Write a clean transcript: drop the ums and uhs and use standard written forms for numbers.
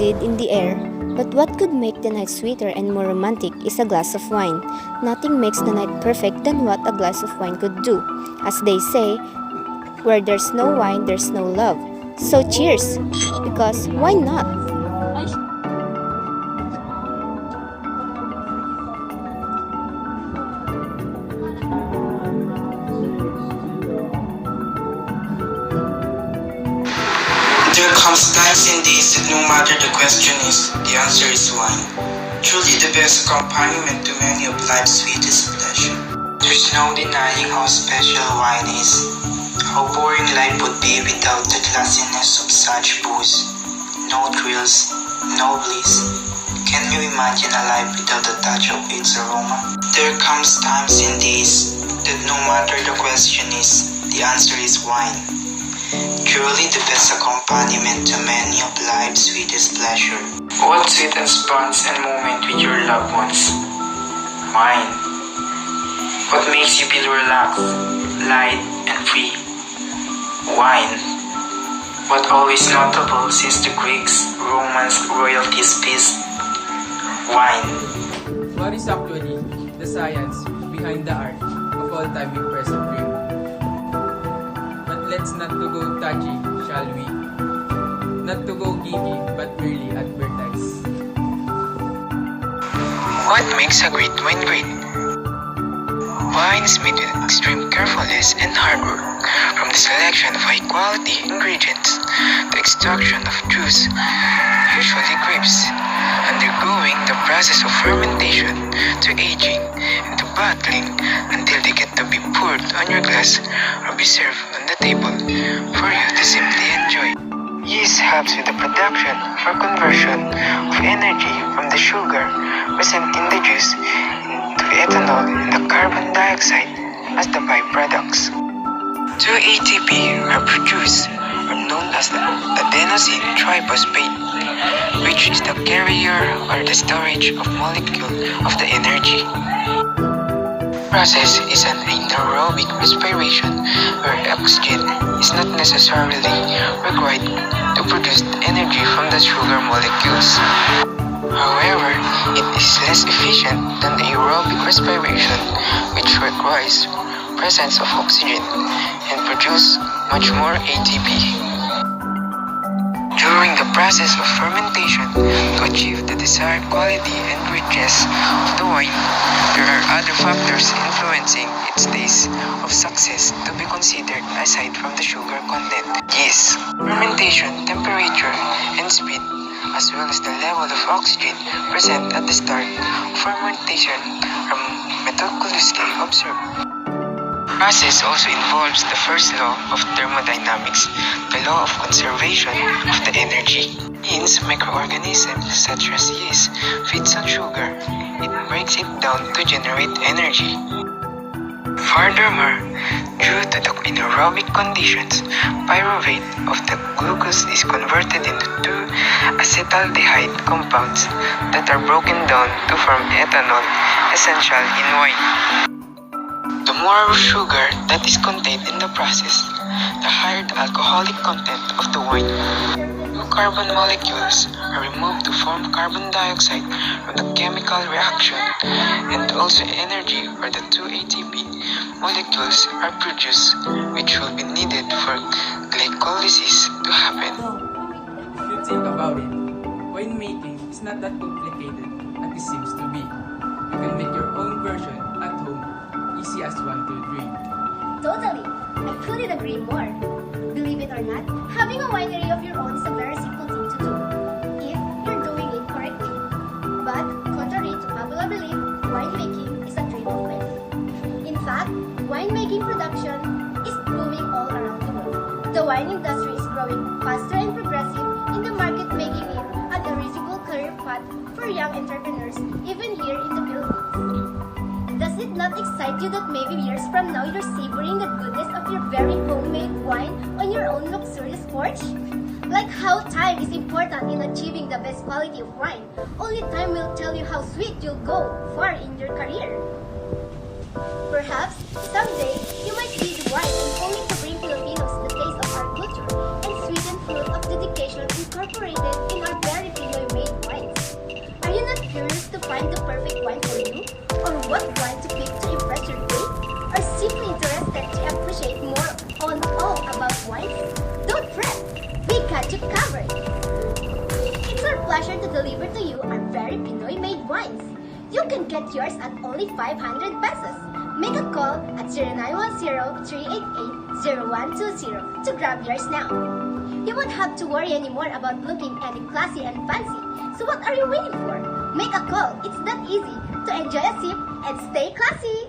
indeed in the air, but what could make the night sweeter and more romantic is a glass of wine. Nothing makes the night perfect than what a glass of wine could do. As they say, where there's no wine, there's no love. So cheers! Because why not? There comes times in days that no matter the question is, the answer is wine. Truly the best accompaniment to many of life's sweetest pleasure. There's no denying how special wine is. How boring life would be without the classiness of such booze. No thrills, no bliss. Can you imagine a life without a touch of its aroma? There comes times in days that no matter the question is, the answer is wine. Truly the best accompaniment to many of life's sweetest pleasure. What sweetens bonds and moment with your loved ones? Wine. What makes you feel relaxed, light, and free? Wine. What always notable since the Greeks, Romans, royalties feast? Wine. What is actually the science behind the art of all-time impressive drink? But let's not to go touchy, shall we? Not to go geeky, but merely advertise. What makes a great wine great? Wine is made with extreme carefulness and hard work, from the selection of high-quality ingredients to extraction of juice, usually grapes, undergoing the process of fermentation to aging and to bottling until they get to be poured on your glass or be served on the table for you to simply enjoy. Yeast helps with the production or conversion of energy from the sugar present in the juice into ethanol and the carbon dioxide as the byproducts. 2-ATP are produced or known as the adenosine triphosphate, which is the carrier or the storage of molecule of the energy. Process is an anaerobic respiration where oxygen is not necessarily required to produce energy from the sugar molecules. However, it is less efficient than the aerobic respiration, which requires presence of oxygen and produce much more ATP. During the process of fermentation, to achieve the desired quality and richness of the wine, there are other factors influencing its taste of success to be considered aside from the sugar content. Yeast, fermentation, temperature, and speed, as well as the level of oxygen present at the start of fermentation are meticulously observed. The process also involves the first law of thermodynamics, the law of conservation of the energy. Hence, microorganisms such as yeast feeds on sugar. It breaks it down to generate energy. Furthermore, due to the anaerobic conditions, pyruvate of the glucose is converted into two acetaldehyde compounds that are broken down to form ethanol, essential in wine. The more sugar that is contained in the process, the higher the alcoholic content of the wine. Two carbon molecules are removed to form carbon dioxide from the chemical reaction, and also energy or the 2-ATP molecules are produced, which will be needed for glycolysis to happen. If you think about it, wine making is not that complicated as it seems to be. You can make your own version at home, easy as 1, 2, 3. Totally! I couldn't agree more. Believe it or not, having a winery of your own is a very simple thing to do, if you're doing it correctly. But, contrary to popular belief, winemaking is a dream of many. In fact, winemaking production is booming all around the world. The wine industry is growing faster and progressive in the market, making it an irresistible career path for young entrepreneurs, even here in the Philippines. Does it not excite you that maybe years from now you're savoring the goodness of your very homemade wine on your own luxurious porch? Like how time is important in achieving the best quality of wine. Only time will tell you how sweet you'll go far in your career. Perhaps, someday, you might read wine and only to bring Filipinos the taste of our culture and sweetened fruit of dedication incorporated in our very Pinoy to deliver to you our very Pinoy-made wines. You can get yours at only 500 pesos. Make a call at 0910-388-0120 to grab yours now. You won't have to worry anymore about looking any classy and fancy. So what are you waiting for? Make a call. It's that easy to enjoy a sip and stay classy.